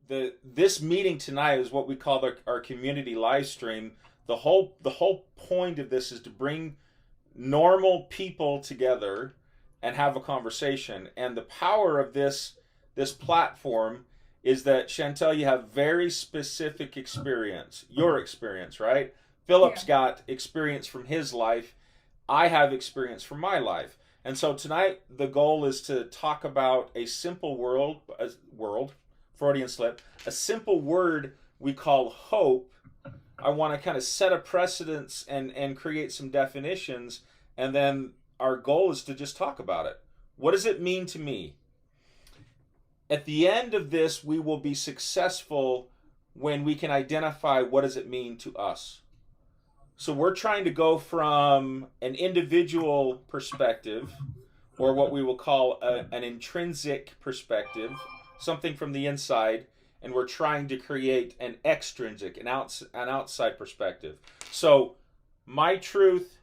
this meeting tonight is what we call our community live stream. The whole point of this is to bring normal people together and have a conversation. And the power of this platform is that, Chantel, you have very specific experience, your experience, right? Philip's Yeah. got experience from his life. I have experience from my life. And so tonight the goal is to talk about a Freudian slip, a simple word we call hope. I want to kind of set a precedence and create some definitions, and then our goal is to just talk about it. What does it mean to me? At the end of this, we will be successful when we can identify what does it mean to us. So we're trying to go from an individual perspective, or what we will call an intrinsic perspective, something from the inside, and we're trying to create an extrinsic, an outside perspective. So my truth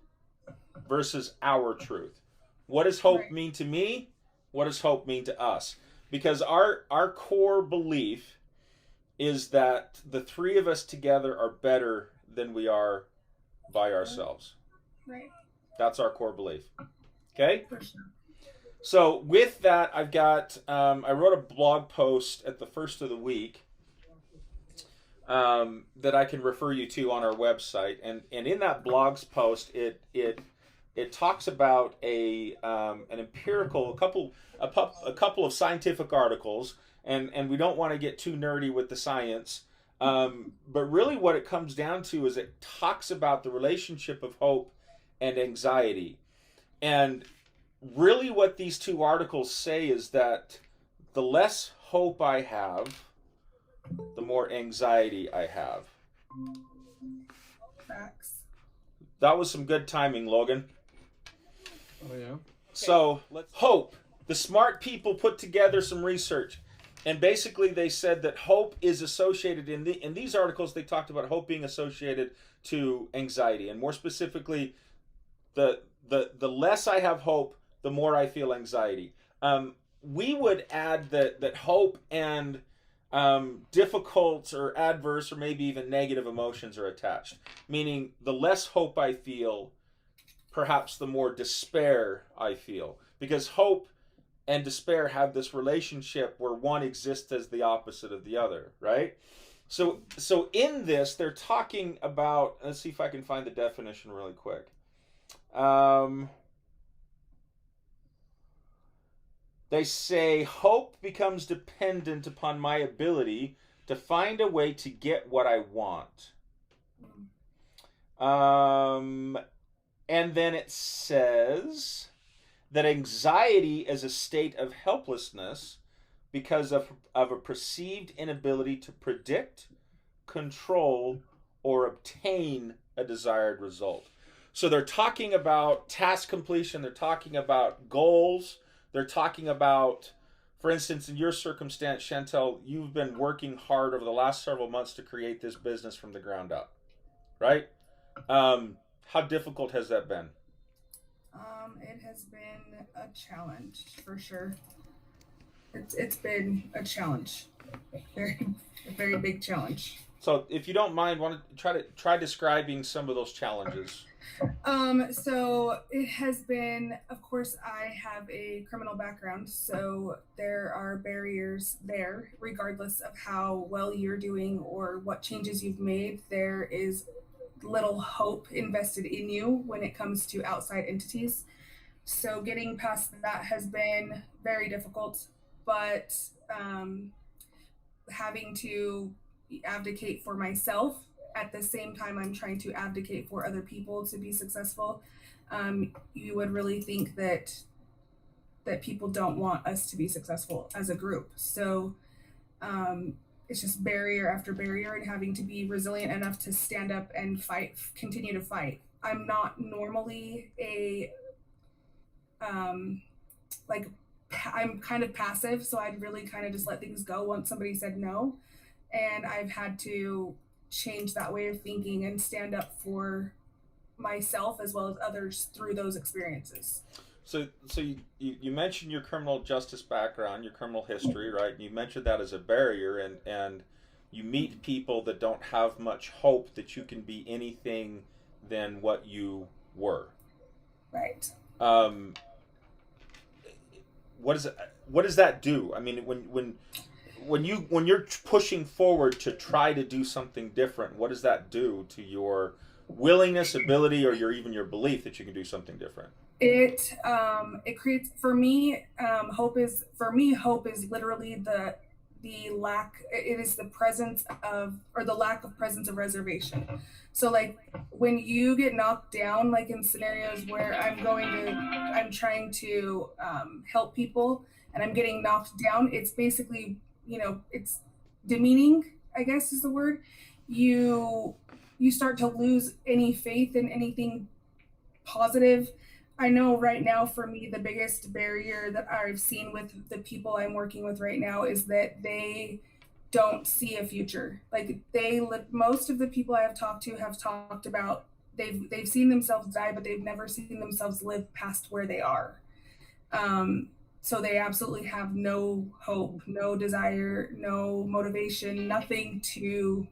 versus our truth. What does hope Right. mean to me? What does hope mean to us? Because our core belief is that the three of us together are better than we are by ourselves. Right. That's our core belief. Okay? For sure. So with that, I wrote a blog post at the first of the week that I can refer you to on our website, and in that blog's post, it talks about an empirical a couple of scientific articles, and we don't want to get too nerdy with the science, but really what it comes down to is it talks about the relationship of hope and anxiety, and really what these two articles say is that the less hope I have, the more anxiety I have. Facts. That was some good timing, Logan. Oh yeah. So let's hope. The smart people put together some research, and basically they said that hope is associated in these articles. They talked about hope being associated to anxiety, and more specifically, the less I have hope, the more I feel anxiety. We would add that hope and difficult or adverse or maybe even negative emotions are attached, meaning the less hope I feel, perhaps the more despair I feel, because hope and despair have this relationship where one exists as the opposite of the other, right? So in this, they're talking about. Let's see if I can find the definition really quick. They say hope becomes dependent upon my ability to find a way to get what I want. Um, and then it says that anxiety is a state of helplessness because of a perceived inability to predict, control, or obtain a desired result. So they're talking about task completion, they're talking about goals, they're talking about, for instance, in your circumstance, Chantel, you've been working hard over the last several months to create this business from the ground up, right? How difficult has that been? It has been a challenge for sure. It's been a challenge, very a very big challenge. So, if you don't mind, want to try describing some of those challenges. So it has been, of course, I have a criminal background, so there are barriers there, regardless of how well you're doing or what changes you've made. There is little hope invested in you when it comes to outside entities. So getting past that has been very difficult, but having to abdicate for myself at the same time I'm trying to advocate for other people to be successful. You would really think that people don't want us to be successful as a group. So it's just barrier after barrier, and having to be resilient enough to stand up and fight, continue to fight. I'm not normally a like I'm kind of passive, so I'd really kind of just let things go once somebody said no. And I've had to change that way of thinking and stand up for myself as well as others through those experiences. So you mentioned your criminal justice background, your criminal history, right? And you mentioned that as a barrier, and you meet people that don't have much hope that you can be anything than what you were. Right. Um, what is it? What does that do? I mean, when you're pushing forward to try to do something different, what does that do to your willingness, ability, or your belief that you can do something different? It creates, for me, hope is literally the lack, it is the presence of, or the lack of presence of reservation. So like when you get knocked down, like in scenarios where I'm trying to help people and I'm getting knocked down, it's basically, it's demeaning, I guess is the word. You you start to lose any faith in anything positive. I know right now for me, the biggest barrier that I've seen with the people I'm working with right now is that they don't see a future. Like most of the people I have talked to have talked about they've seen themselves die, but they've never seen themselves live past where they are. So they absolutely have no hope, no desire, no motivation, nothing to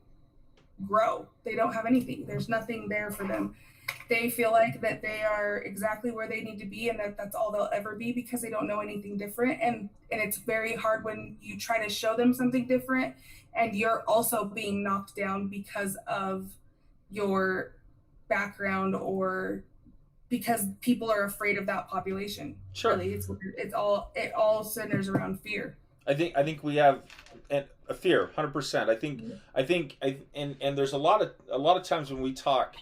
grow. They don't have anything. There's nothing there for them. They feel like that they are exactly where they need to be and that that's all they'll ever be because they don't know anything different. And it's very hard when you try to show them something different and you're also being knocked down because of your background or because people are afraid of that population. Sure. Really, it all centers around fear. I think we have a fear, 100%. And there's a lot of times when we talk,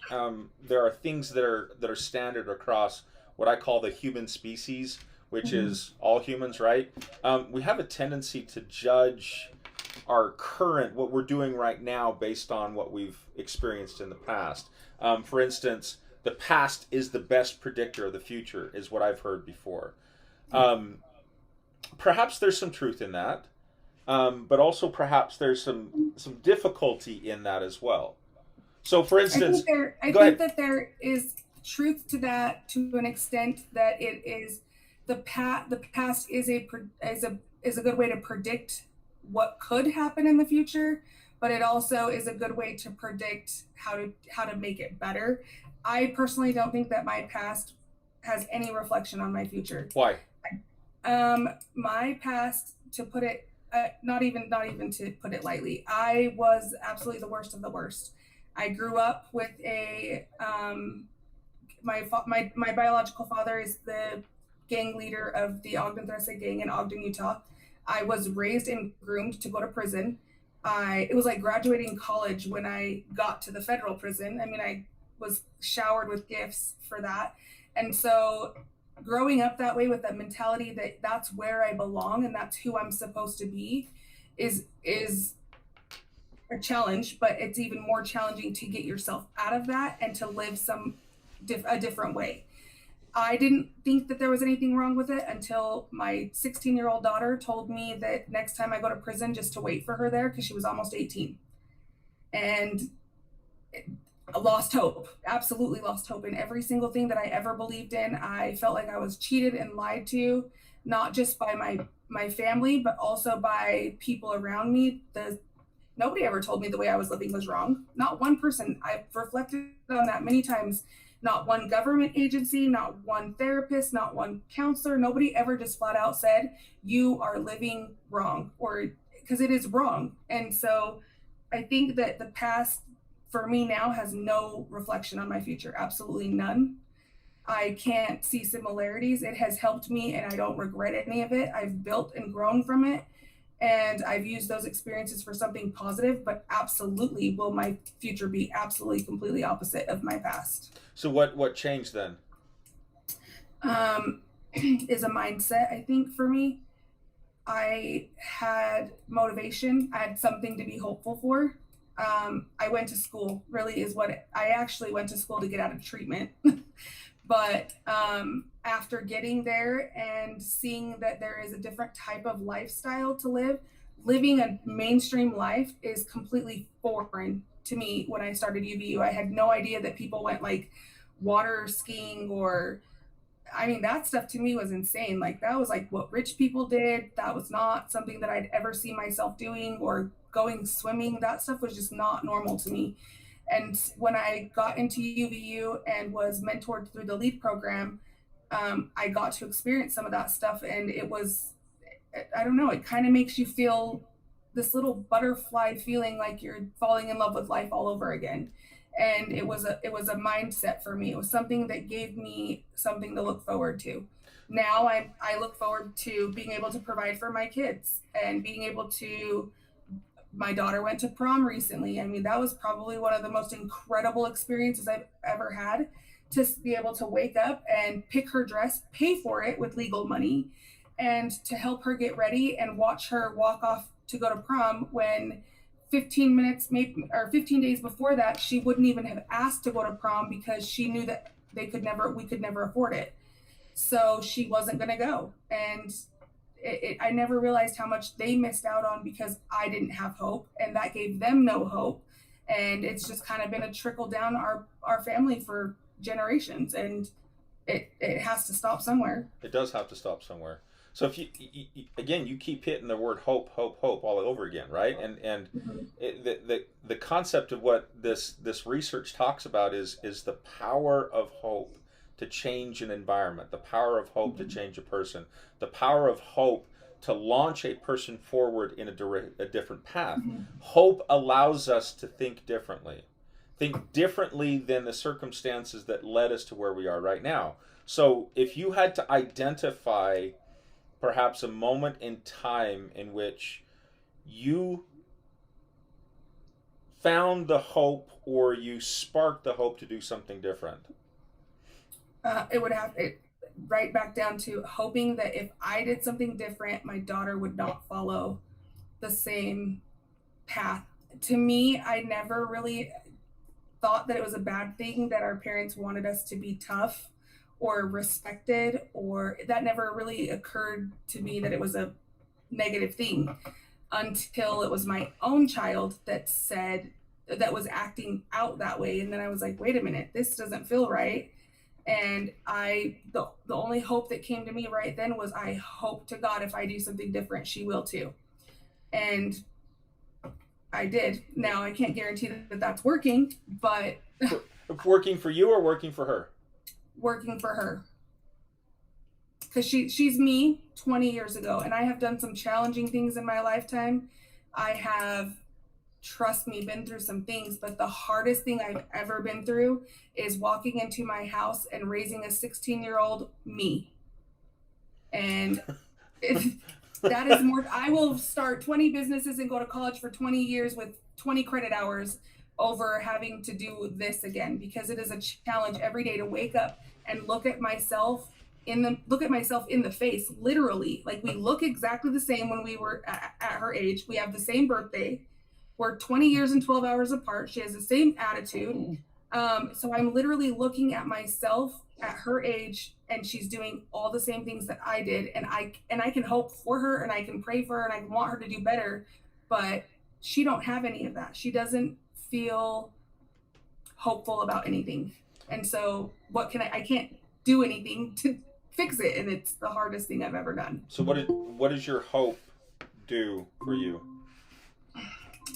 there are things that are standard across what I call the human species, which Mm-hmm. is all humans, right? We have a tendency to judge what we're doing right now based on what we've experienced in the past. For instance, the past is the best predictor of the future, is what I've heard before. Um, Perhaps there's some truth in that, but also perhaps there's some difficulty in that as well. So, for instance, I go think ahead. that there is truth to that to an extent that it is the past is a good way to predict what could happen in the future, but it also is a good way to predict how to make it better. I personally don't think that my past has any reflection on my future. Why? My past, to put it, not even to put it lightly, I was absolutely the worst of the worst. I grew up with my biological father is the gang leader of the Ogden Threska gang in Ogden, Utah. I was raised and groomed to go to prison. It was like graduating college when I got to the federal prison. I mean, I was showered with gifts for that. And so growing up that way with that mentality that that's where I belong and that's who I'm supposed to be is a challenge, but it's even more challenging to get yourself out of that and to live a different way. I didn't think that there was anything wrong with it until my 16-year-old daughter told me that next time I go to prison, just to wait for her there because she was almost 18. And I lost hope, absolutely lost hope in every single thing that I ever believed in. I felt like I was cheated and lied to, not just by my family, but also by people around me. Nobody ever told me the way I was living was wrong. Not one person. I've reflected on that many times. Not one government agency, not one therapist, not one counselor. Nobody ever just flat out said, you are living wrong, or because it is wrong. And so I think that the past for me now has no reflection on my future, absolutely none. I can't see similarities. It has helped me and I don't regret any of it. I've built and grown from it. And I've used those experiences for something positive, but absolutely will my future be absolutely completely opposite of my past. So, what changed then? Is a mindset, I think, for me. I had motivation. I had something to be hopeful for. I went to school, really is I actually went to school to get out of treatment. But after getting there and seeing that there is a different type of lifestyle to living a mainstream life is completely foreign to me. When I started UVU, I had no idea that people went like water skiing or I mean, that stuff to me was insane. Like, that was like what rich people did. That was not something that I'd ever see myself doing, or going swimming. That stuff was just not normal to me. And when I got into UVU and was mentored through the LEAD program, I got to experience some of that stuff. And it was, I don't know, it kind of makes you feel this little butterfly feeling like you're falling in love with life all over again. And it was a mindset for me. It was something that gave me something to look forward to. Now I look forward to being able to provide for my kids, and being able to, my daughter went to prom recently. I mean, that was probably one of the most incredible experiences I've ever had, to be able to wake up and pick her dress, pay for it with legal money, and to help her get ready and watch her walk off to go to prom, when 15 minutes maybe, or 15 days before that, she wouldn't even have asked to go to prom because she knew that we could never afford it. So she wasn't going to go. And I never realized how much they missed out on because I didn't have hope, and that gave them no hope. And it's just kind of been a trickle down our family for generations, and it has to stop somewhere. It does have to stop somewhere. So if you again, you keep hitting the word hope, hope, hope all over again, right? And the concept of what this research talks about is the power of hope to change an environment, the power of hope to change a person, the power of hope to launch a person forward in a different path. Hope allows us to think differently than the circumstances that led us to where we are right now. So if you had to identify perhaps a moment in time in which you found the hope, or you sparked the hope to do something different, it would have it right back down to hoping that if I did something different, my daughter would not follow the same path. To me, I never really thought that it was a bad thing that our parents wanted us to be tough or respected, or that never really occurred to me that it was a negative thing, until it was my own child that was acting out that way. And then I was like, wait a minute, this doesn't feel right. And the only hope that came to me right then was, I hope to God if I do something different, she will too. And I did. Now I can't guarantee that that's working, but working for you or working for her? Working for her, because she's me 20 years ago, and I have done some challenging things in my lifetime. I have, trust me, been through some things, but the hardest thing I've ever been through is walking into my house and raising a 16-year-old me. And that is more. I will start 20 businesses and go to college for 20 years with 20 credit hours over having to do this again, because it is a challenge every day to wake up and look at myself in the face, literally. Like, we look exactly the same when we were at her age. We have the same birthday. We're 20 years and 12 hours apart. She has the same attitude. So I'm literally looking at myself at her age, and she's doing all the same things that I did. And I can hope for her, and I can pray for her, and I want her to do better. But she don't have any of that. She doesn't feel hopeful about anything. And so I can't do anything to fix it. And it's the hardest thing I've ever done. So what does your hope do for you?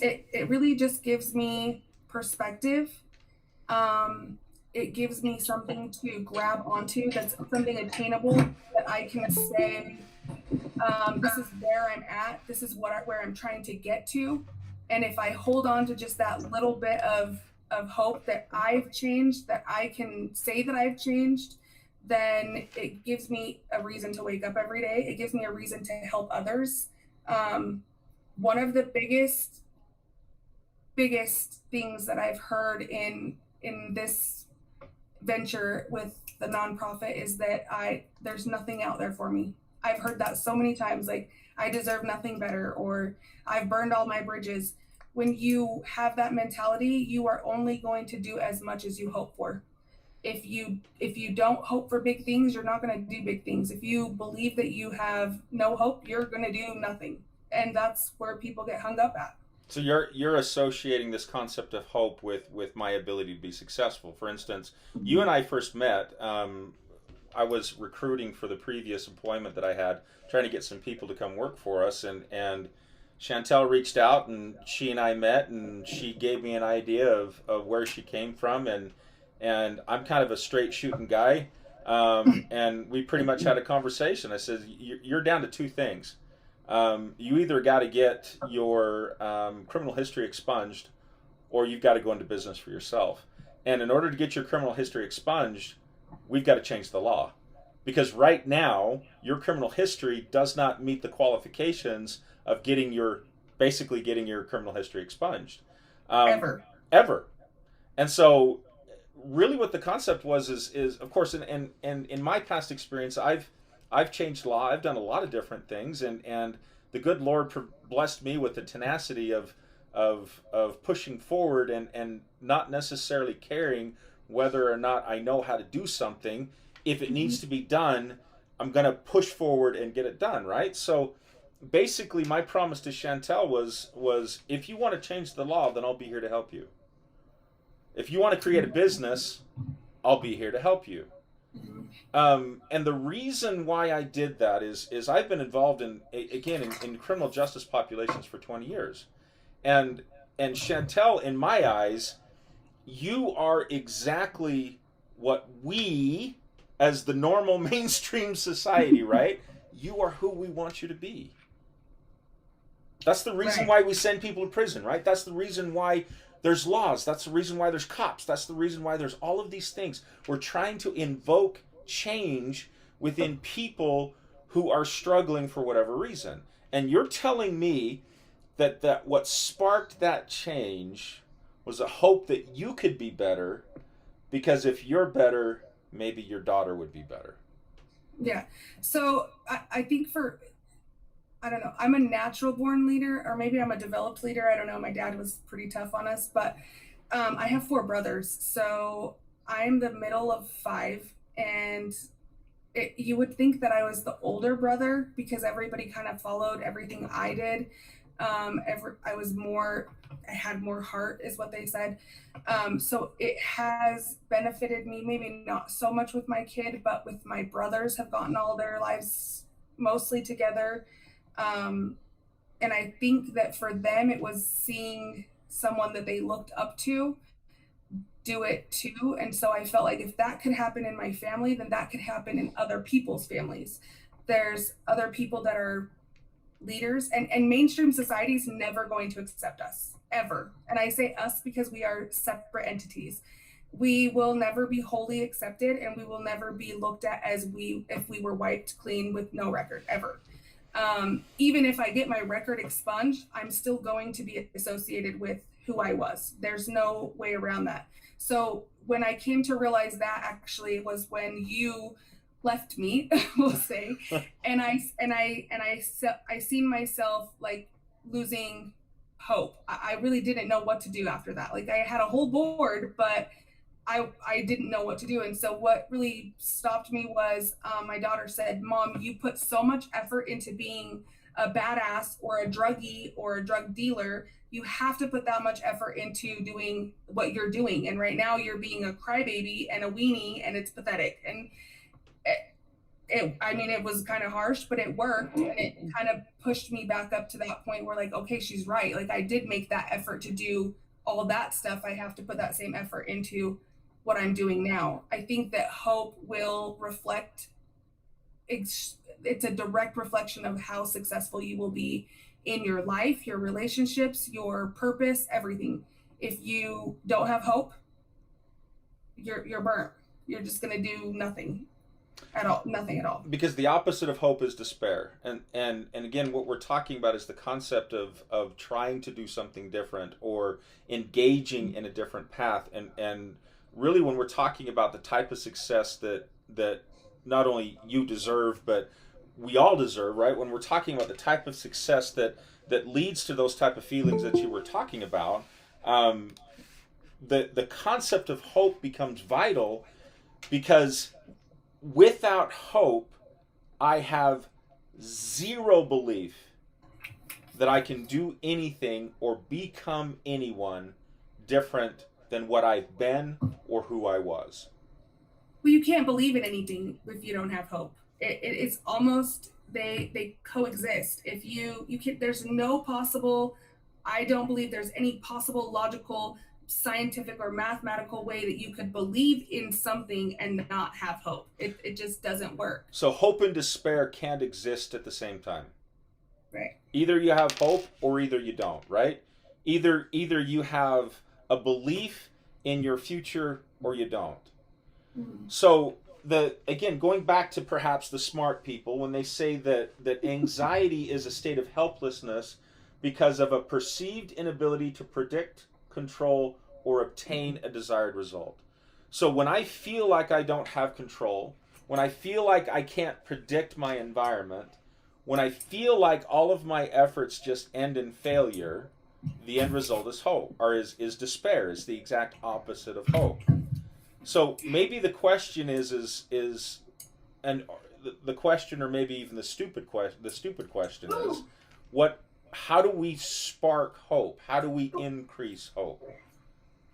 It really just gives me perspective. It gives me something to grab onto, that's something attainable, that I can say, this is where I'm at. This is where I'm trying to get to. And if I hold on to just that little bit of hope that I've changed, that I can say that I've changed, then it gives me a reason to wake up every day. It gives me a reason to help others. One of the biggest things that I've heard in this venture with the nonprofit is that there's nothing out there for me. I've heard that so many times, like, I deserve nothing better, or I've burned all my bridges. When you have that mentality, you are only going to do as much as you hope for. If you don't hope for big things, you're not going to do big things. If you believe that you have no hope, you're going to do nothing. And that's where people get hung up at. So you're associating this concept of hope with my ability to be successful. For instance, you and I first met. I was recruiting for the previous employment that I had, trying to get some people to come work for us, and Chantel reached out, and she and I met, and she gave me an idea of where she came from, and I'm kind of a straight shooting guy, and we pretty much had a conversation. I said, you're down to two things. You either got to get your criminal history expunged, or you've got to go into business for yourself. And in order to get your criminal history expunged, we've got to change the law. Because right now, your criminal history does not meet the qualifications of basically getting your criminal history expunged. Ever. And so really what the concept was is of course, and in my past experience, I've changed law. I've done a lot of different things, and the good Lord blessed me with the tenacity of pushing forward and not necessarily caring whether or not I know how to do something. If it needs to be done, I'm going to push forward and get it done, right? So basically my promise to Chantel was if you want to change the law, then I'll be here to help you. If you want to create a business, I'll be here to help you. And the reason why I did that is I've been involved in criminal justice populations for 20 years. And Chantel, in my eyes, you are exactly what we, as the normal mainstream society, right? You are who we want you to be. That's the reason why we send people to prison, right? That's the reason why there's laws. That's the reason why there's cops. That's the reason why there's all of these things. We're trying to invoke change within people who are struggling for whatever reason. And you're telling me that what sparked that change was a hope that you could be better, because if you're better, maybe your daughter would be better. Yeah. So I think I don't know, I'm a natural born leader, or maybe I'm a developed leader. I don't know. My dad was pretty tough on us, but I have 4 brothers. So I'm the middle of 5, and you would think that I was the older brother because everybody kind of followed everything I did. I had more heart, is what they said. So it has benefited me, maybe not so much with my kid, but with my brothers have gotten all their lives mostly together. And I think that for them, it was seeing someone that they looked up to do it too. And so I felt like if that could happen in my family, then that could happen in other people's families. There's other people that are leaders, and mainstream society is never going to accept us, ever. And I say us because we are separate entities. We will never be wholly accepted, and we will never be looked at as if we were wiped clean with no record, ever. Even if I get my record expunged, I'm still going to be associated with who I was. There's no way around that. So when I came to realize that, actually was when you left me, we'll say, and I seen myself like losing hope. I really didn't know what to do after that. Like, I had a whole board, but I didn't know what to do. And so what really stopped me was my daughter said, "Mom, you put so much effort into being a badass or a druggie or a drug dealer. You have to put that much effort into doing what you're doing. And right now you're being a crybaby and a weenie, and it's pathetic." And it was kind of harsh, but it worked, and it kind of pushed me back up to that point where, like, okay, she's right. Like, I did make that effort to do all that stuff. I have to put that same effort into what I'm doing now. I think that hope will reflect, it's a direct reflection of how successful you will be in your life, your relationships, your purpose, everything. If you don't have hope, you're burnt. You're just going to do nothing at all. Because the opposite of hope is despair. And again, what we're talking about is the concept of trying to do something different or engaging in a different path. And really, when we're talking about the type of success that not only you deserve, but we all deserve, right? When we're talking about the type of success that leads to those type of feelings that you were talking about, the concept of hope becomes vital, because without hope, I have zero belief that I can do anything or become anyone different than what I've been or who I was. well, you can't believe in anything if you don't have hope. It's almost, they coexist. If you can, there's no possible, I don't believe there's any possible logical, scientific, or mathematical way that you could believe in something and not have hope. It just doesn't work. So hope and despair can't exist at the same time. Right. Either you have hope or either you don't, right? Either you have a belief in your future or you don't. So again, going back to perhaps the smart people, when they say that anxiety is a state of helplessness because of a perceived inability to predict, control, or obtain a desired result. So when I feel like I don't have control, when I feel like I can't predict my environment, when I feel like all of my efforts just end in failure, the end result is hope, or is despair, is the exact opposite of hope. So maybe the question is and the question, or maybe even the stupid question is, how do we spark hope? How do we increase hope?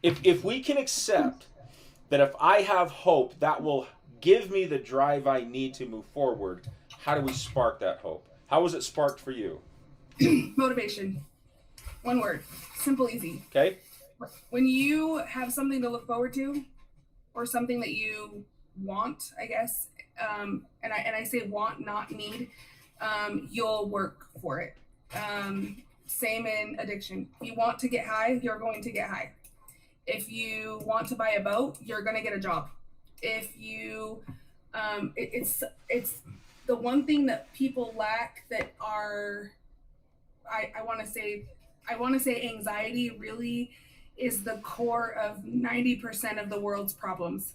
If we can accept that if I have hope, that will give me the drive I need to move forward, how do we spark that hope? How was it sparked for you? Motivation. One word. Simple, easy. Okay. When you have something to look forward to, or something that you want, I guess, and I say want, not need, you'll work for it. Same in addiction. If you want to get high, you're going to get high. If you want to buy a boat, you're going to get a job. If you, it's the one thing that people lack that are, I want to say anxiety really is the core of 90% of the world's problems,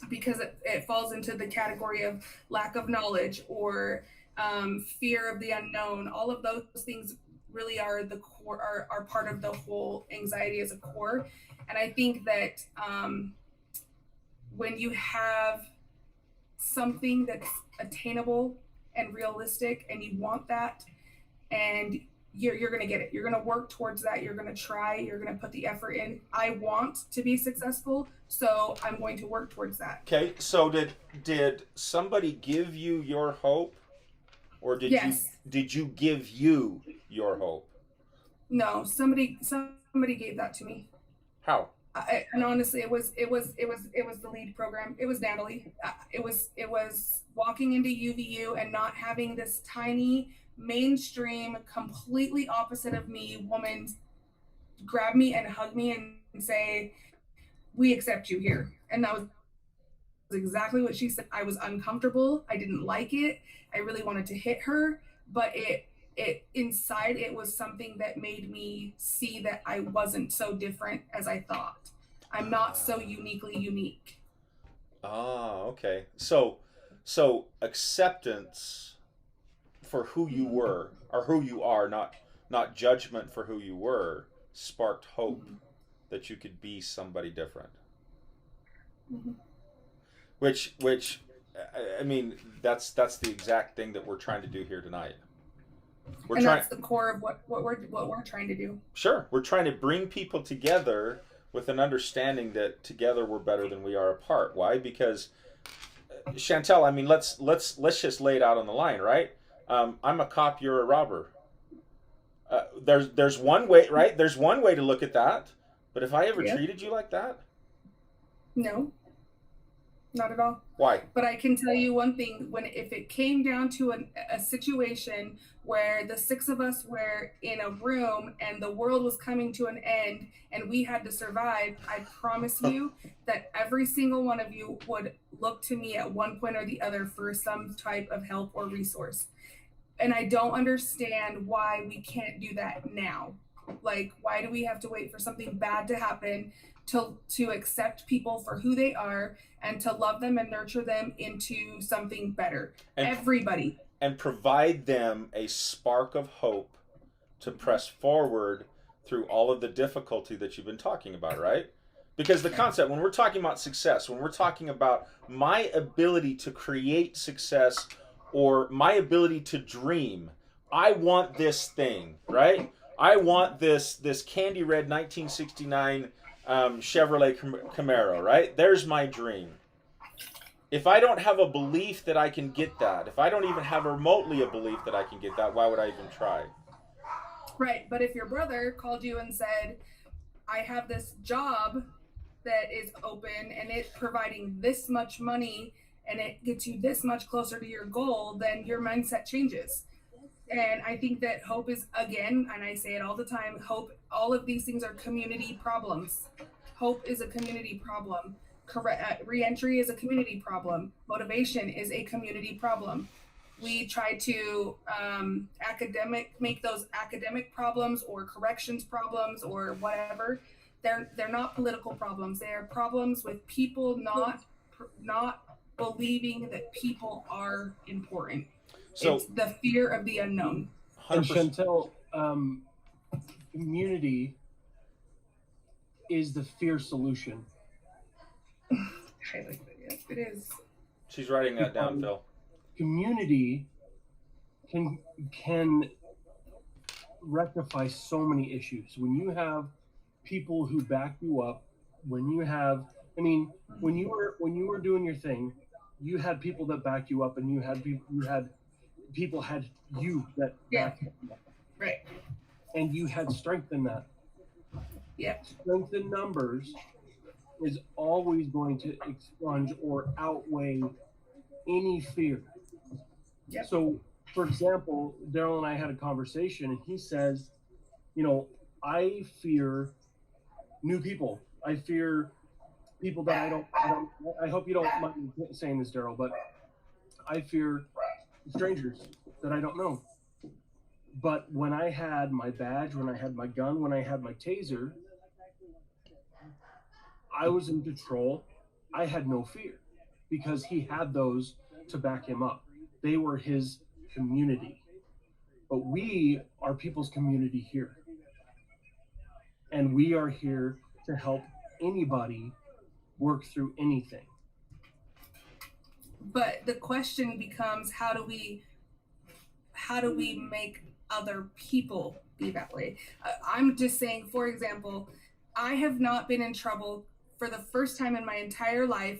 because it falls into the category of lack of knowledge or fear of the unknown. All of those things really are the core, are part of the whole anxiety as a core. And I think that when you have something that's attainable and realistic and you want that, and you're going to get it. You're going to work towards that. You're going to try. You're going to put the effort in. I want to be successful, so I'm going to work towards that. Okay, so did somebody give you your hope, or did you give you your hope? No, somebody gave that to me. How? And honestly, it was the lead program. It was Natalie. It was walking into UVU and not having this tiny, mainstream, completely opposite of me woman grab me and hug me and say, "We accept you here." And that was exactly what she said. I was uncomfortable. I didn't like it. I really wanted to hit her, but it inside, it was something that made me see that I wasn't so different as I thought. I'm not so uniquely unique. Okay. So acceptance for who you were, or who you are, not judgment for who you were, sparked hope that you could be somebody different. Which I mean, that's the exact thing that we're trying to do here tonight. That's the core of what we're trying to do. Sure, we're trying to bring people together with an understanding that together we're better than we are apart. Why? Because Chantel, I mean, let's just lay it out on the line, right? I'm a cop, you're a robber. There's one way, right? There's one way to look at that. But if I ever treated you like that? No, not at all. Why? But I can tell you one thing: if it came down to a situation where the six of us were in a room and the world was coming to an end and we had to survive, I promise you that every single one of you would look to me at one point or the other for some type of help or resource. And I don't understand why we can't do that now. Like, why do we have to wait for something bad to happen to accept people for who they are and to love them and nurture them into something better? Everybody. And provide them a spark of hope to press forward through all of the difficulty that you've been talking about, right? Because the concept, when we're talking about success, when we're talking about my ability to create success or my ability to dream, I want this thing, right? I want this candy red 1969 Chevrolet Camaro, right? There's my dream. If I don't have a belief that I can get that, if I don't even have remotely a belief that I can get that, why would I even try? Right. But if your brother called you and said, I have this job that is open and it's providing this much money and it gets you this much closer to your goal, then your mindset changes. And I think that hope is, again, and I say it all the time, hope, all of these things are community problems. Hope is a community problem. Reentry is a community problem. Motivation is a community problem. We try to make those academic problems or corrections problems or whatever. They're not political problems. They are problems with people not believing that people are important. So It's the fear of the unknown. And 100%. Chantel, community is the fear solution. I like that. Yes, it is. She's writing that down, Phil. Community can rectify so many issues. When you have people who back you up, when you have, I mean, when you were doing your thing, you had people that back you up, and you had people had you that Yeah. back you up, Right. and you had strength in that. Yeah. Strength in numbers is always going to expunge or outweigh any fear. Yep. So, for example, Daryl and I had a conversation, and he says, I fear new people. I fear people that I hope you don't mind me saying this, Daryl, but I fear strangers that I don't know. But when I had my badge, when I had my gun, when I had my taser, I was in control. I had no fear because he had those to back him up. They were his community. But we are people's community here. And we are here to help anybody work through anything. But the question becomes, how do we make other people be that way? I'm just saying, for example, I have not been in trouble for the first time in my entire life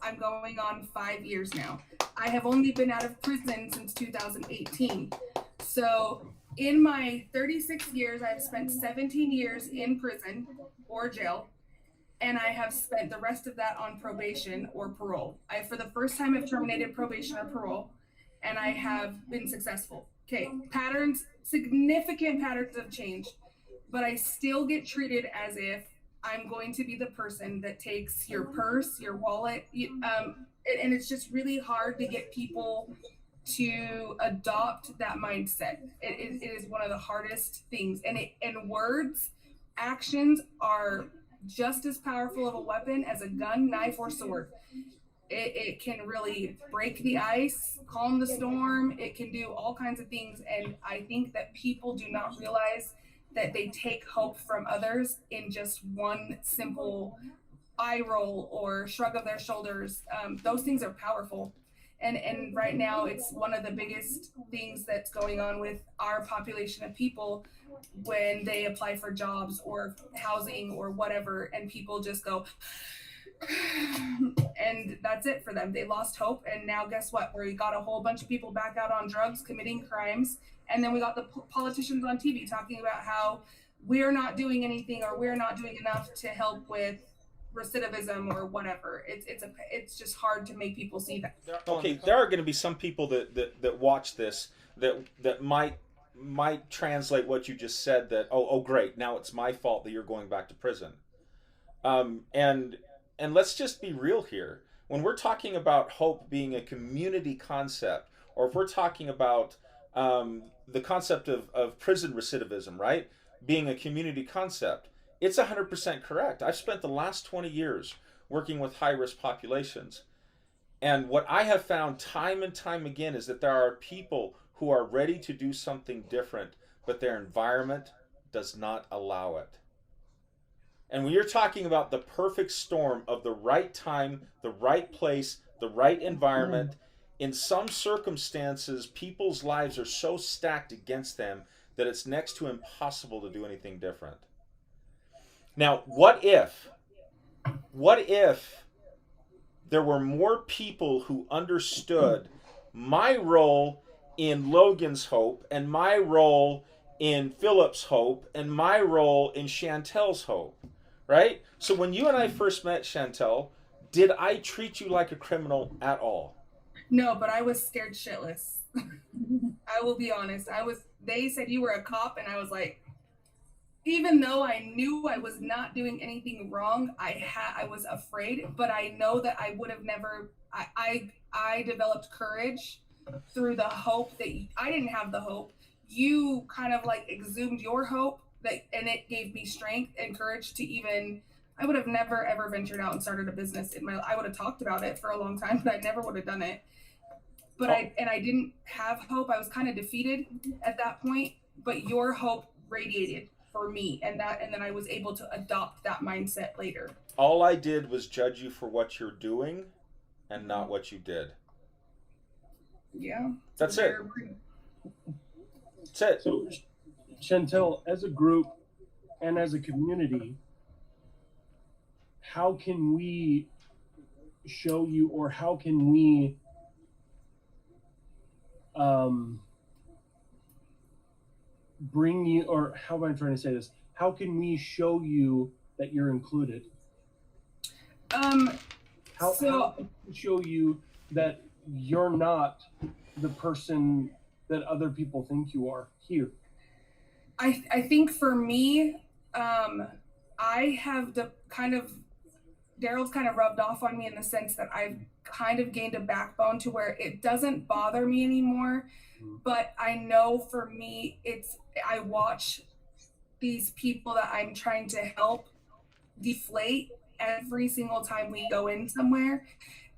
I'm going on 5 years now. I have only been out of prison since 2018. So in my 36 years, I've spent 17 years in prison or jail, and I have spent the rest of that on probation or parole. I, for the first time, have terminated probation or parole, and I have been successful. Okay, significant patterns have changed, but I still get treated as if I'm going to be the person that takes your purse, your wallet, and it's just really hard to get people to adopt that mindset. It is one of the hardest things, and words, actions are just as powerful of a weapon as a gun, knife, or sword. It can really break the ice, calm the storm. It can do all kinds of things, and I think that people do not realize that they take hope from others in just one simple eye roll or shrug of their shoulders. Those things are powerful. And right now, it's one of the biggest things that's going on with our population of people when they apply for jobs or housing or whatever, and people just go, and that's it for them. They lost hope, and now guess what? We got a whole bunch of people back out on drugs, committing crimes, and then we got the politicians on TV talking about how we're not doing anything or we're not doing enough to help with recidivism or whatever. It's just hard to make people see that. Okay, there are going to be some people that watch this that might translate what you just said, that oh great, now it's my fault that you're going back to prison. And let's just be real here. When we're talking about hope being a community concept, or if we're talking about the concept of prison recidivism, right, being a community concept, it's 100% correct. I've spent the last 20 years working with high-risk populations. And what I have found time and time again is that there are people who are ready to do something different, but their environment does not allow it. And when you're talking about the perfect storm of the right time, the right place, the right environment, in some circumstances, people's lives are so stacked against them that it's next to impossible to do anything different. Now, what if there were more people who understood my role in Logan's hope and my role in Philip's hope and my role in Chantel's hope, right? So when you and I first met, Chantel, did I treat you like a criminal at all? No, but I was scared shitless. I will be honest. They said you were a cop, and I was like, even though I knew I was not doing anything wrong, I was afraid, but I know that I would have never, I developed courage through the hope that I didn't have the hope. You kind of like exhumed your hope and it gave me strength and courage to even, I would have never ever ventured out and started a business I would have talked about it for a long time, but I never would have done it. But I didn't have hope. I was kind of defeated at that point, but your hope radiated for me, and then I was able to adopt that mindset later. All I did was judge you for what you're doing and not what you did. Yeah. That's it. That's it. So, Chantel, as a group and as a community, how can we show you, or how can we bring you, or how am I trying to say this? How can we show you that you're included? How can we show you that you're not the person that other people think you are here? I think for me, I have Daryl's kind of rubbed off on me in the sense that I've kind of gained a backbone to where it doesn't bother me anymore. But I know for me, I watch these people that I'm trying to help deflate every single time we go in somewhere.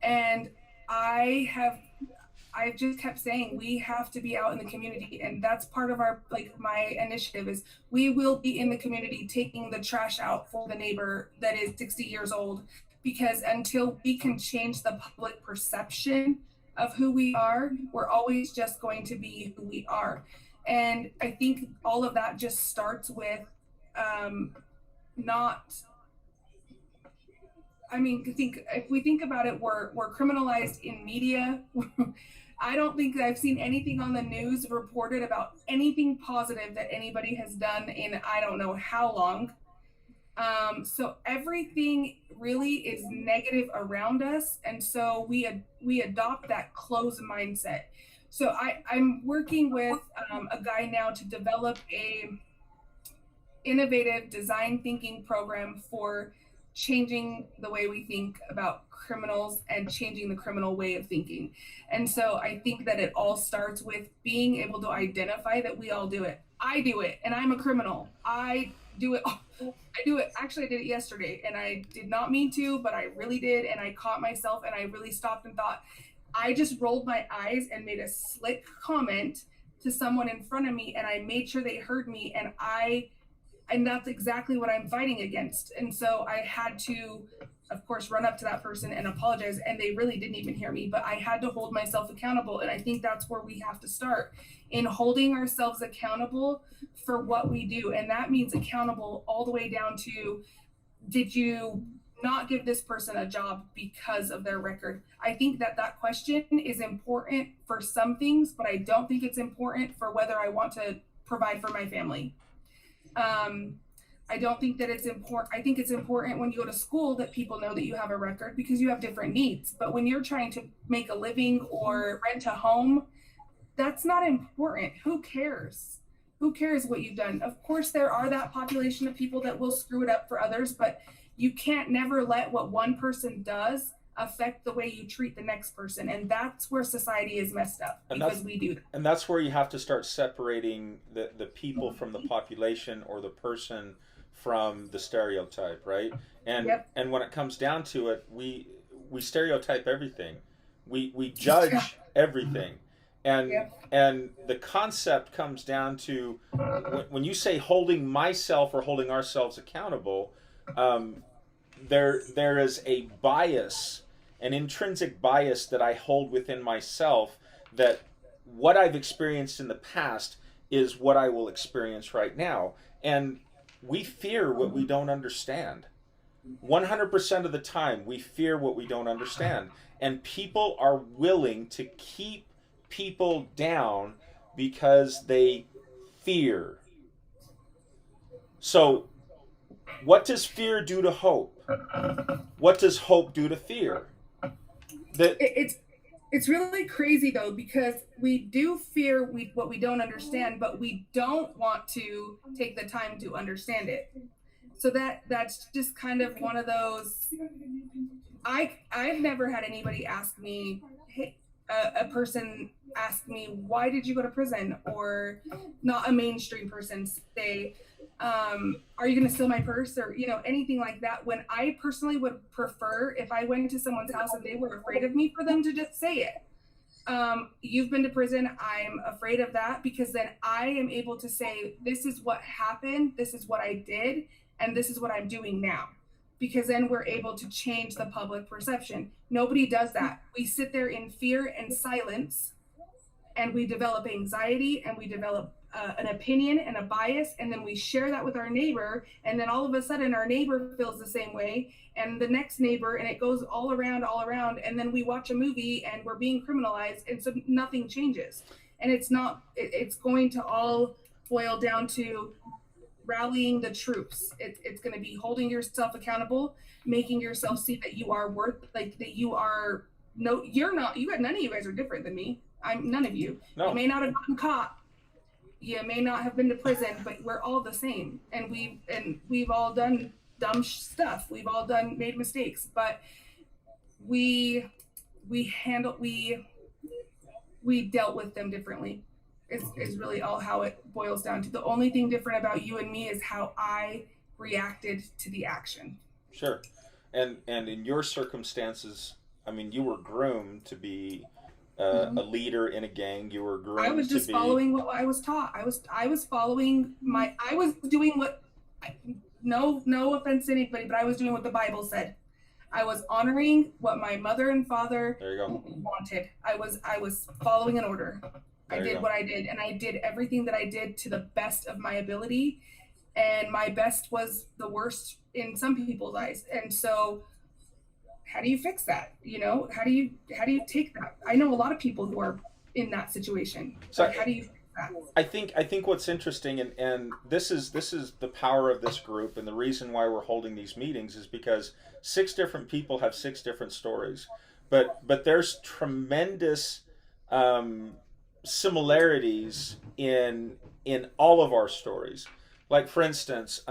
And I've just kept saying we have to be out in the community, and that's part of my initiative is we will be in the community taking the trash out for the neighbor that is 60 years old, because until we can change the public perception of who we are, we're always just going to be who we are. And I think all of that just starts with if we think about it, we're criminalized in media. I don't think that I've seen anything on the news reported about anything positive that anybody has done in I don't know how long. So everything really is negative around us, and so we adopt that closed mindset. So I'm working with a guy now to develop a innovative design thinking program for changing the way we think about criminals and changing the criminal way of thinking. And so I think that it all starts with being able to identify that we all do it. I do it, and I'm a criminal. I do it. Actually, I did it yesterday, and I did not mean to, but I really did. And I caught myself, and I really stopped and thought. I just rolled my eyes and made a slick comment to someone in front of me, and I made sure they heard me, and that's exactly what I'm fighting against. And so I had to, of course, run up to that person and apologize, and they really didn't even hear me, but I had to hold myself accountable. And I think that's where we have to start, in holding ourselves accountable for what we do. And that means accountable all the way down to, did you not give this person a job because of their record? I think that question is important for some things, but I don't think it's important for whether I want to provide for my family. I don't think that it's important. I think it's important when you go to school that people know that you have a record, because you have different needs. But when you're trying to make a living or rent a home, that's not important. Who cares? Who cares what you've done? Of course, there are that population of people that will screw it up for others, but you can't never let what one person does affect the way you treat the next person. And that's where society is messed up, because we do that. And that's where you have to start separating the people from the population, or the person from the stereotype, right? And Yep. And when it comes down to it, we stereotype everything. We judge everything. And Yep. and the concept comes down to, when you say holding myself or holding ourselves accountable, there is a bias, an intrinsic bias that I hold within myself, that what I've experienced in the past is what I will experience right now. And we fear what we don't understand. 100% of the time, we fear what we don't understand. And people are willing to keep people down because they fear. So, what does fear do to hope? What does hope do to fear? It's really crazy though, because we do fear what we don't understand, but we don't want to take the time to understand it. So that's just kind of one of those. I've never had anybody ask me, hey, a person ask me, why did you go to prison? Or not a mainstream person say, are you going to steal my purse? Or, anything like that. When I personally would prefer, if I went to someone's house and they were afraid of me, for them to just say it. You've been to prison. I'm afraid of that, because then I am able to say, this is what happened. This is what I did. And this is what I'm doing now. Because then we're able to change the public perception. Nobody does that. We sit there in fear and silence, and we develop anxiety, and we develop an opinion and a bias, and then we share that with our neighbor, and then all of a sudden our neighbor feels the same way, and the next neighbor, and it goes all around, and then we watch a movie and we're being criminalized, and so nothing changes. And it's going to all boil down to rallying the troops. It's going to be holding yourself accountable, making yourself see that you are that you are, you're not, none of you guys are different than me. I'm none of you. No. You may not have gotten caught. You may not have been to prison, but we're all the same. And we've all done dumb stuff. We've all made mistakes, but we dealt with them differently. Is really all how it boils down to. The only thing different about you and me is how I reacted to the action. Sure. And in your circumstances, I mean, you were groomed to be a leader in a gang. You were groomed. I was just following what I was taught. I was following I was doing what, no offense to anybody, but I was doing what the Bible said. I was honoring what my mother and father wanted. I was following an order. I did what I did, and I did everything that I did to the best of my ability, and my best was the worst in some people's eyes. And so how do you fix that? How do you take that? I know a lot of people who are in that situation. So how do you fix that? I think what's interesting, and this is the power of this group, and the reason why we're holding these meetings is because 6 different people have 6 different stories, but there's tremendous similarities in all of our stories. Like, for instance,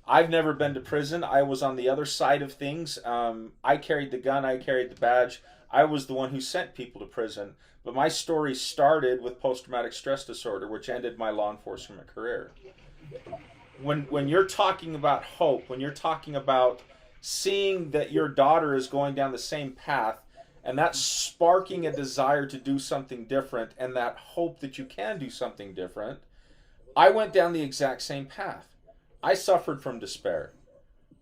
I've never been to prison. I was on the other side of things. I carried the gun, I carried the badge. I was the one who sent people to prison. But my story started with post-traumatic stress disorder, which ended my law enforcement career. When you're talking about hope, when you're talking about seeing that your daughter is going down the same path, and that's sparking a desire to do something different, and that hope that you can do something different, I went down the exact same path. I suffered from despair.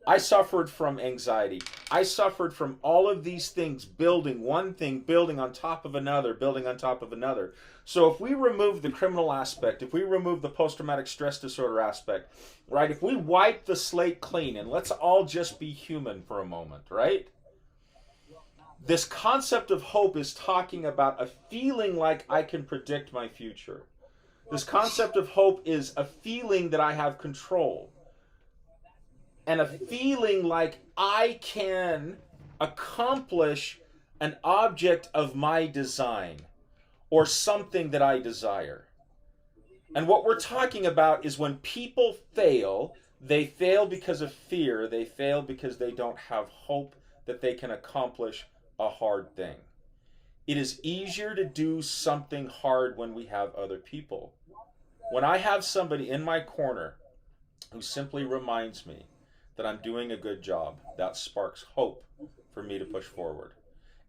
I suffered from anxiety. I suffered from all of these things, building one thing, building on top of another, building on top of another. So if we remove the criminal aspect, if we remove the post-traumatic stress disorder aspect, right, if we wipe the slate clean, and let's all just be human for a moment, right? This concept of hope is talking about a feeling like I can predict my future. This concept of hope is a feeling that I have control. And a feeling like I can accomplish an object of my design or something that I desire. And what we're talking about is when people fail, they fail because of fear. They fail because they don't have hope that they can accomplish a hard thing. It is easier to do something hard when we have other people. When I have somebody in my corner who simply reminds me that I'm doing a good job, that sparks hope for me to push forward.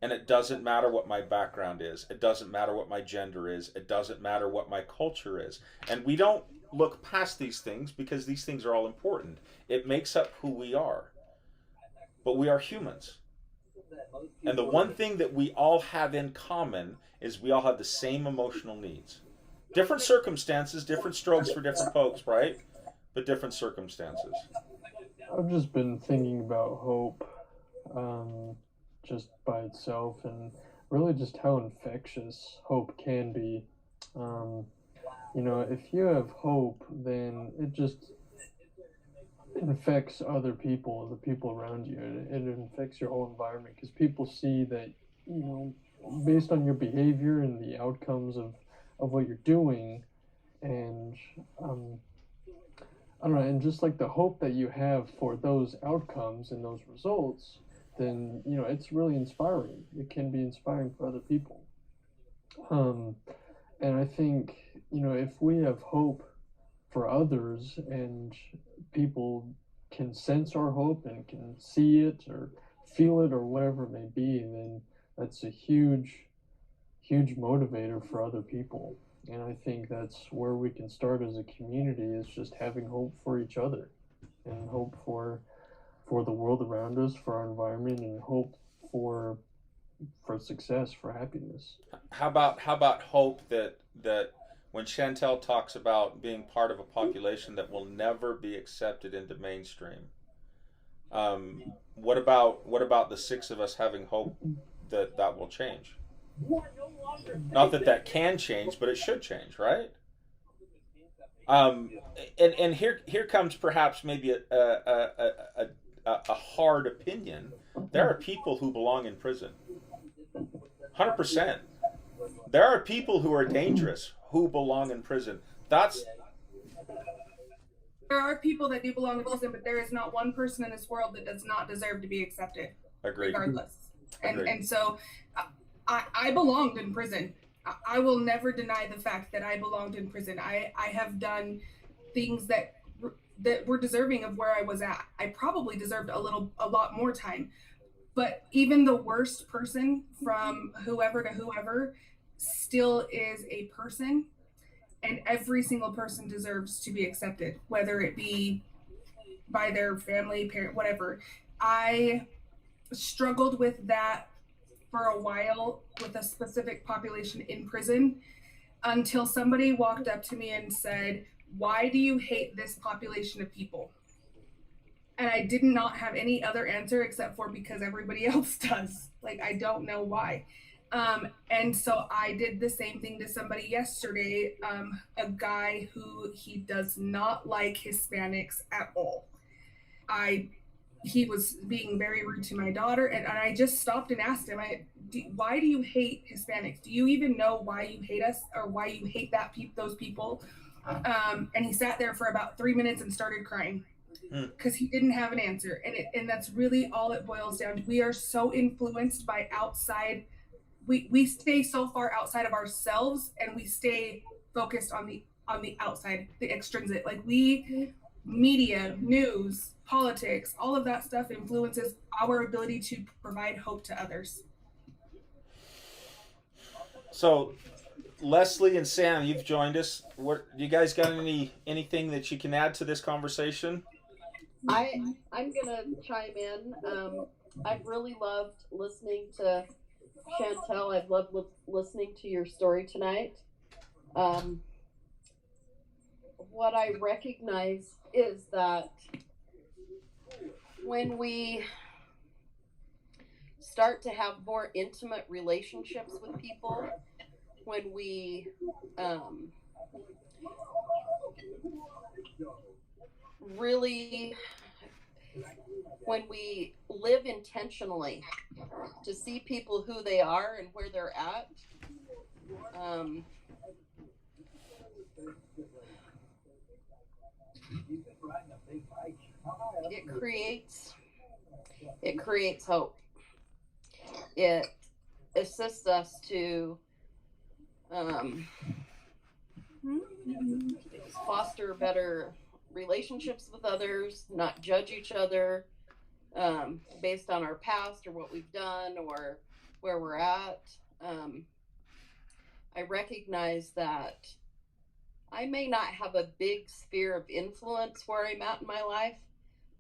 And it doesn't matter what my background is. It doesn't matter what my gender is. It doesn't matter what my culture is. And we don't look past these things because these things are all important. It makes up who we are. But we are humans. And the one thing that we all have in common is we all have the same emotional needs. Different circumstances, different strokes for different folks, right? But different circumstances. I've just been thinking about hope, just by itself, and really just how infectious hope can be. Um, if you have hope, then it just infects other people, the people around you. It infects your whole environment because people see that, you know, based on your behavior and the outcomes of what you're doing, and um, I don't know, and just like the hope that you have for those outcomes and those results, then it's really inspiring. It can be inspiring for other people. Um, and I think if we have hope for others and people can sense our hope and can see it or feel it or whatever it may be, then that's a huge motivator for other people. And I think that's where we can start as a community, is just having hope for each other and hope for the world around us, for our environment, and hope for for success, for happiness. How about hope that when Chantel talks about being part of a population that will never be accepted into mainstream, what about the six of us having hope that that will change? Not that that can change, but it should change, right? Um, and here comes perhaps maybe a hard opinion. There are people who belong in prison, 100%. There are people who are dangerous who belong in prison. That's There are people that do belong in prison, but there is not one person in this world that does not deserve to be accepted, agreed. regardless. And Agreed. and so, I belonged in prison. I will never deny the fact that I belonged in prison. I have done things that were deserving of where I was at. I probably deserved a lot more time. But even the worst person, from whoever to whoever, still is a person, and every single person deserves to be accepted, whether it be by their family, parent, whatever. I struggled with that for a while with a specific population in prison, until somebody walked up to me and said, "Why do you hate this population of people?" And I did not have any other answer except for because everybody else does. Like, I don't know why. And so I did the same thing to somebody yesterday, a guy who he does not like Hispanics at all. I He was being very rude to my daughter, and I just stopped and asked him, why do you hate Hispanics? Do you even know why you hate us, or why you hate those people? And he sat there for about 3 minutes and started crying because he didn't have an answer. And that's really all it boils down to. We are so influenced by outside. We stay so far outside of ourselves, and we stay focused on the outside, the extrinsic. Like, media, news, politics, all of that stuff influences our ability to provide hope to others. So, Leslie and Sam, you've joined us. What you guys got? Anything that you can add to this conversation? I'm gonna chime in. I've really loved listening to Chantel. I've loved listening to your story tonight. What I recognize is that when we start to have more intimate relationships with people, when we really, when we live intentionally to see people who they are and where they're at, it creates hope. It assists us to foster better relationships with others, not judge each other based on our past or what we've done or where we're at. I recognize that I may not have a big sphere of influence where I'm at in my life,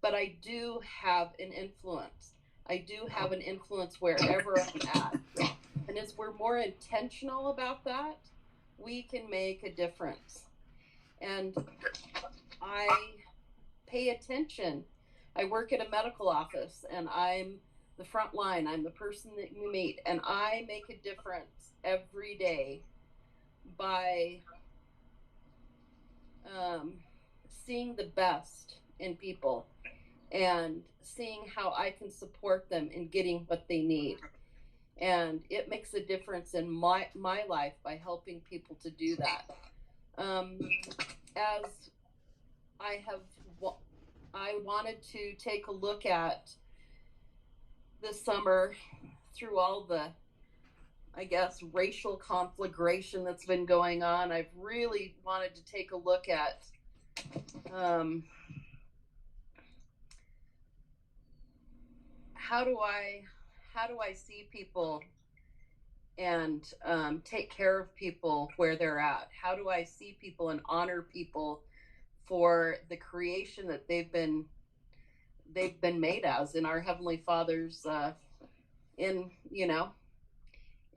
but I do have an influence. I do have an influence wherever I'm at. And as we're more intentional about that, we can make a difference. And I pay attention I work at a medical office, and I'm the front line. I'm the person that you meet, and I make a difference every day by seeing the best in people and seeing how I can support them in getting what they need. And it makes a difference in my life by helping people to do that. As I have, I wanted to take a look at this summer through all the, I guess, racial conflagration that's been going on. I've really wanted to take a look at how do I see people and take care of people where they're at? How do I see people and honor people for the creation that they've been made as in our Heavenly Father's in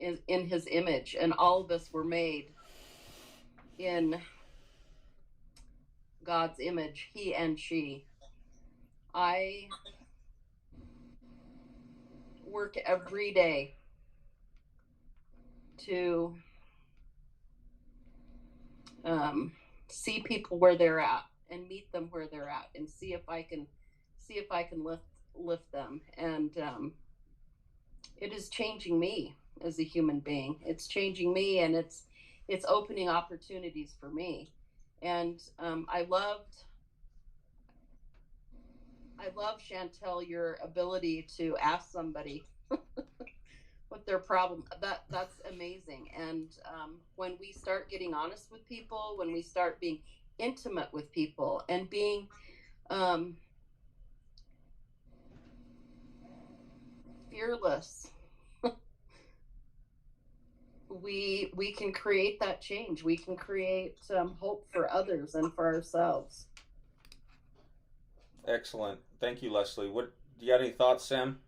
in His image, and all of us were made in God's image, He and She. I work every day to see people where they're at and meet them where they're at, and see if I can lift them. And it is changing me as a human being. It's changing me, and it's opening opportunities for me. And I love, Chantel, your ability to ask somebody what their problem. That's amazing. And when we start getting honest with people, when we start being intimate with people, and being fearless, we can create that change. We can create hope for others and for ourselves. Excellent. Thank you, Leslie. What do you got any thoughts, Sam?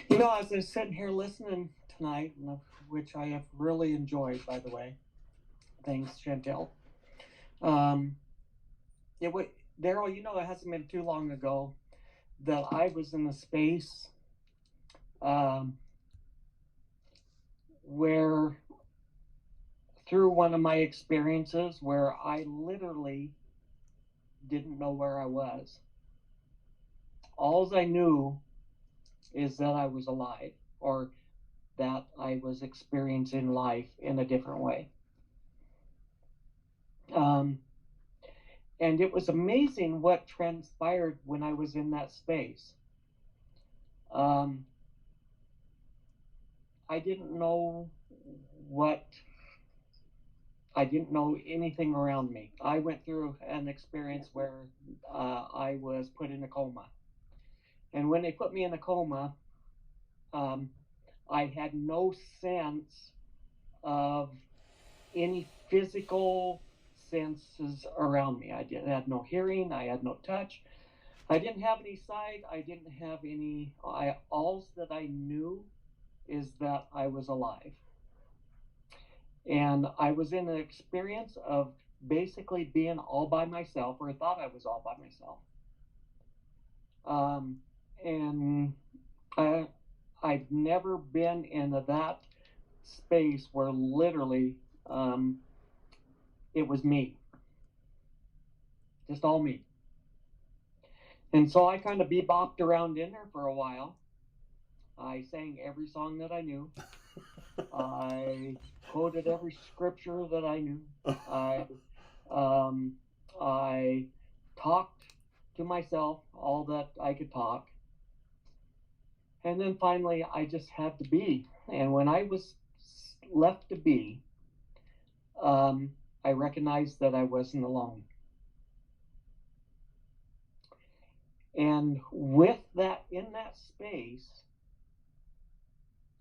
You know, as I was sitting here listening tonight, which I have really enjoyed, by the way, thanks, Chantel. Daryl, you know, it hasn't been too long ago that I was in a space where, through one of my experiences, where I literally didn't know where I was. All I knew is that I was alive, or that I was experiencing life in a different way. And it was amazing what transpired when I was in that space. I didn't know anything around me. I went through an experience where I was put in a coma. And when they put me in a coma, I had no sense of any physical senses around me. I had no hearing. I had no touch. I didn't have any sight. I didn't have any. All that I knew is that I was alive. And I was in an experience of basically being all by myself, or I thought I was all by myself. And I've never been in that space where literally it was me. Just all me. And so I kind of bebopped around in there for a while. I sang every song that I knew. I quoted every scripture that I knew. I talked to myself all that I could talk. And then finally, I just had to be. And when I was left to be, I recognized that I wasn't alone. And with that, in that space,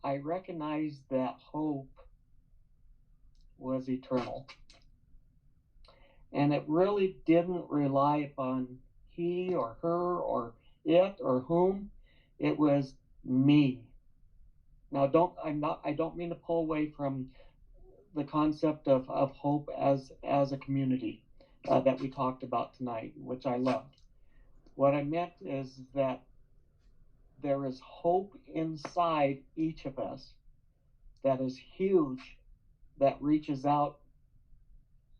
I recognized that hope was eternal. And it really didn't rely upon he or her or it or whom. It was me. Now, I don't mean to pull away from the concept of hope as a community that we talked about tonight, which I loved. What I meant is that there is hope inside each of us that is huge, that reaches out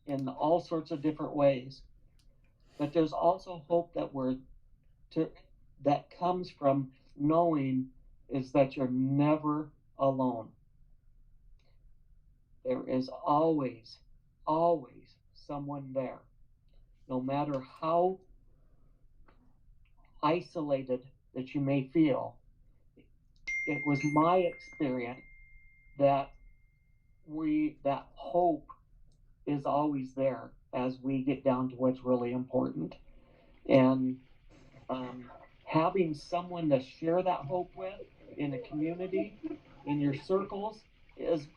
in all sorts of different ways. But there's also hope that comes from knowing is that you're never alone. There is always, always someone there. No matter how isolated that you may feel, it was my experience that that hope is always there as we get down to what's really important. And having someone to share that hope with in a community, in your circles, is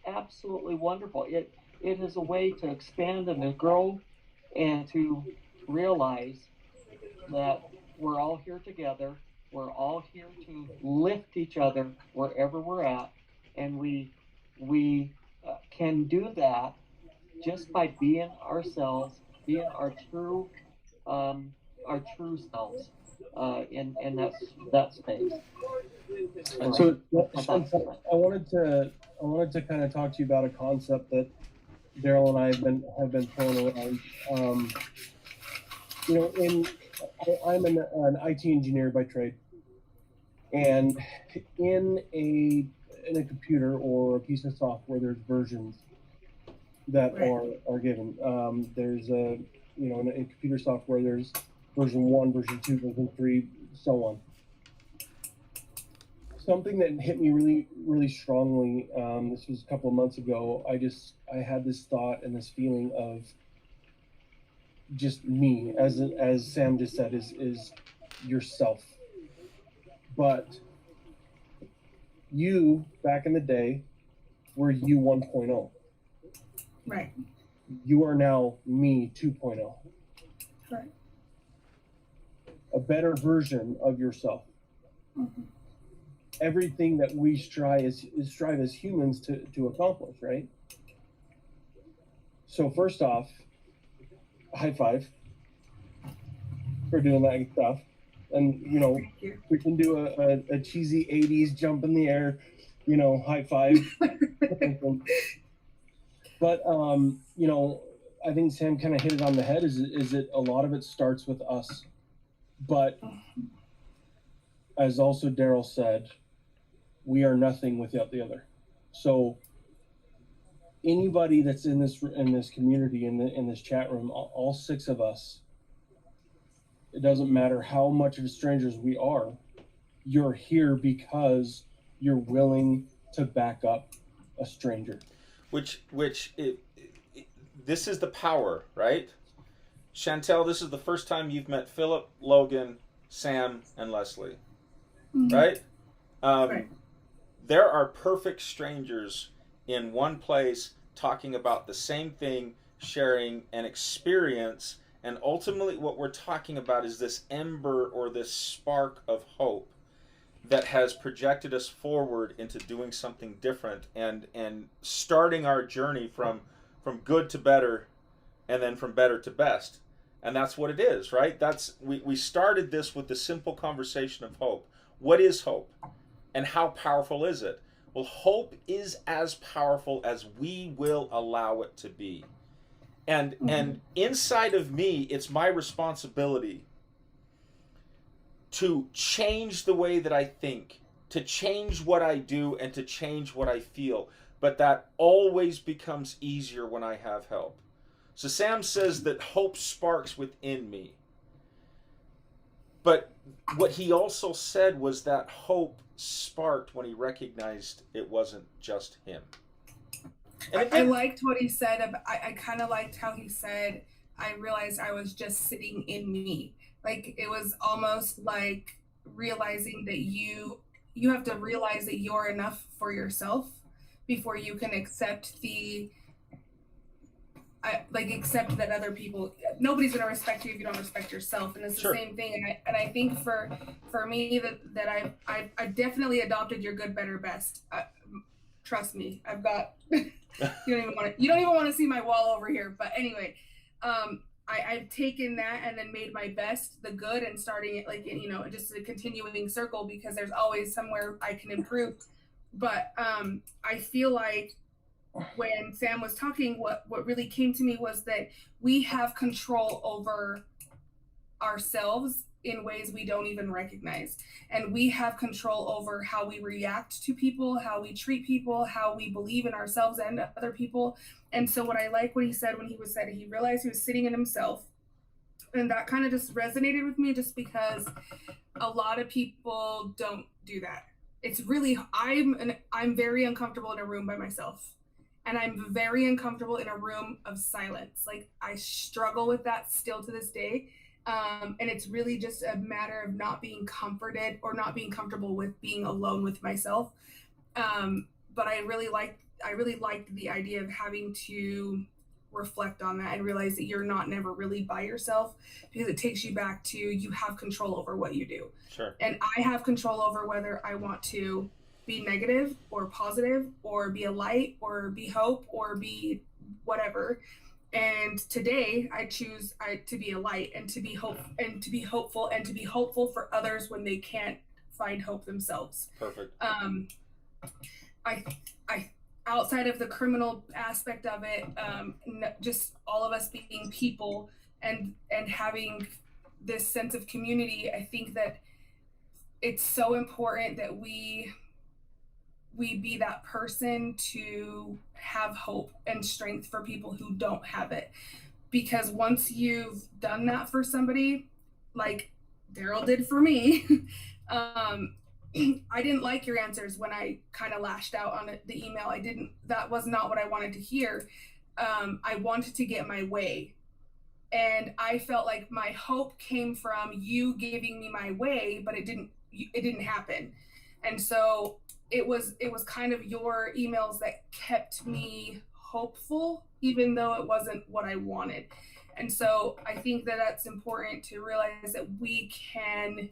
absolutely wonderful. It is a way to expand and to grow and to realize that we're all here together. We're all here to lift each other wherever we're at, and we can do that just by being ourselves, being our true selves in that space. So Chantel, I wanted to kind of talk to you about a concept that Daryl and I have been throwing around. I'm an IT engineer by trade, and in a computer or a piece of software, there's versions that are given. There's in computer software, there's version 1, version 2, version 3, so on. Something that hit me really, really strongly, this was a couple of months ago, I had this thought and this feeling of just me, as Sam just said, is yourself. But you, back in the day, were you 1.0. Right. You are now me 2.0. Right. A better version of yourself. Mm-hmm. Everything that we strive as humans to accomplish, right? So first off, high five for doing that stuff. And we can do a cheesy 80s jump in the air, high five. But I think Sam kind of hit it on the head, is that a lot of it starts with us. But as also Daryl said, we are nothing without the other. So anybody that's in this community, in this chat room, all 6 of us, it doesn't matter how much of strangers we are, you're here because you're willing to back up a stranger. This is the power, right? Chantel, this is the first time you've met Philip, Logan, Sam, and Leslie, Mm-hmm. right? Right. There are perfect strangers in one place talking about the same thing, sharing an experience, and ultimately what we're talking about is this ember or this spark of hope that has projected us forward into doing something different and starting our journey from good to better, and then from better to best. And that's what it is, right? We started this with the simple conversation of hope. What is hope? And how powerful is it? Well, hope is as powerful as we will allow it to be. And inside of me, it's my responsibility to change the way that I think, to change what I do, and to change what I feel. But that always becomes easier when I have help. So Sam says that hope sparks within me. But what he also said was that hope sparked when he recognized it wasn't just him. And I liked what he said. I kind of liked how he said, I realized I was just sitting in me. Like, it was almost like realizing that you have to realize that you're enough for yourself before you can accept accept that other people, nobody's going to respect you if you don't respect yourself. And it's the same thing. And I think for me that I've definitely adopted your good, better, best. Trust me, I've got, you don't even want to see my wall over here. But anyway, I've taken that and then made my best the good and starting it like, just a continuing circle because there's always somewhere I can improve. But I feel like when Sam was talking, what really came to me was that we have control over ourselves in ways we don't even recognize. And we have control over how we react to people, how we treat people, how we believe in ourselves and other people. And so what I like what he said when he realized he was sitting in himself. And that kind of just resonated with me just because a lot of people don't do that. It's really, I'm very uncomfortable in a room by myself. And I'm very uncomfortable in a room of silence. Like I struggle with that still to this day. And it's really just a matter of not being comforted or not being comfortable with being alone with myself. But I really liked the idea of having to reflect on that and realize that you're not never really by yourself because it takes you back to you have control over what you do. Sure. And I have control over whether I want to be negative or positive or be a light or be hope or be whatever. And today I choose to be a light and to be hope and to be hopeful and to be hopeful for others when they can't find hope themselves. Perfect. I outside of the criminal aspect of it, just all of us being people and having this sense of community, I think that it's so important that we be that person to have hope and strength for people who don't have it. Because once you've done that for somebody, like Daryl did for me, I didn't like your answers when I kind of lashed out on the email. That was not what I wanted to hear. I wanted to get my way. And I felt like my hope came from you giving me my way, but it didn't happen. And so it was kind of your emails that kept me hopeful, even though it wasn't what I wanted. And so I think that that's important to realize that we can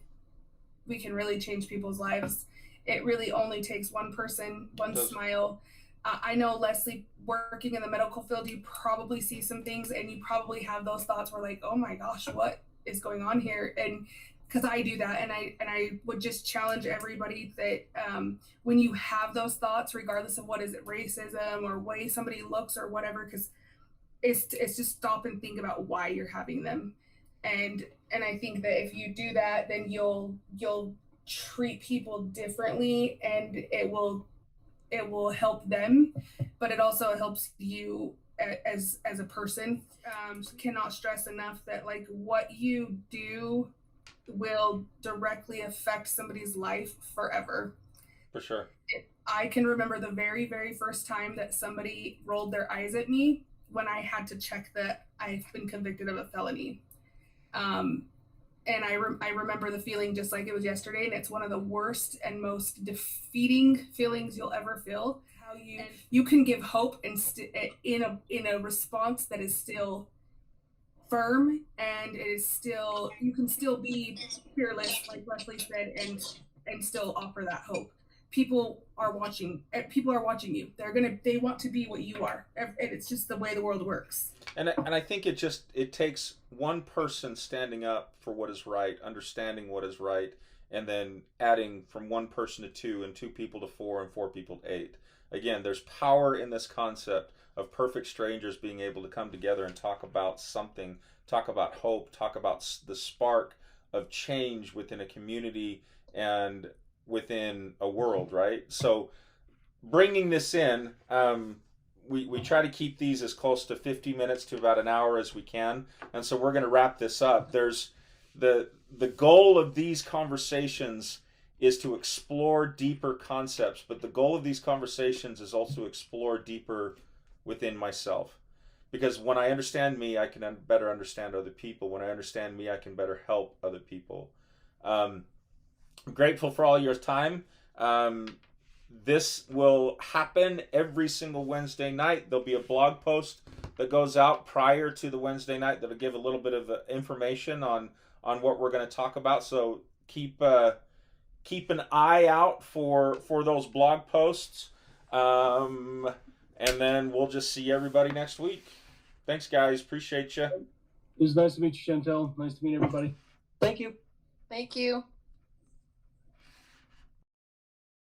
really change people's lives. It really only takes one person, one smile. I know, Leslie, working in the medical field, you probably see some things and you probably have those thoughts where like, oh my gosh, what is going on here? And because I do that, and I would just challenge everybody that when you have those thoughts, regardless of what is it, racism or way somebody looks or whatever, because it's just stop and think about why you're having them. And I think that if you do that, then you'll treat people differently, and it will help them, but it also helps you as a person. Cannot stress enough that like what you do will directly affect somebody's life forever. For sure. I can remember the very, very first time that somebody rolled their eyes at me when I had to check that I've been convicted of a felony. And I remember the feeling just like it was yesterday, and it's one of the worst and most defeating feelings you'll ever feel. How you can give hope and in a response that is still firm, and it is still, you can still be fearless, like Leslie said, and still offer that hope. People are watching you. They want to be what you are, and it's just the way the world works. And I think it takes one person standing up for what is right, understanding what is right, and then adding from one person to two, and two people to four, and four people to eight. Again, there's power in this concept of perfect strangers being able to come together and talk about something, talk about hope, talk about the spark of change within a community and within a world, right? So bringing this in, we try to keep these as close to 50 minutes to about an hour as we can, and so we're going to wrap this up. There's the goal of these conversations is to explore deeper concepts, but the goal of these conversations is also to explore deeper within myself. Because when I understand me, I can better understand other people. When I understand me, I can better help other people. I'm grateful for all your time. This will happen every single Wednesday night. There'll be a blog post that goes out prior to the Wednesday night that'll give a little bit of information on what we're going to talk about. So keep an eye out for those blog posts. And then we'll just see everybody next week. Thanks, guys. Appreciate you. was nice to meet you, Chantel. Nice to meet everybody. Thank you. Thank you.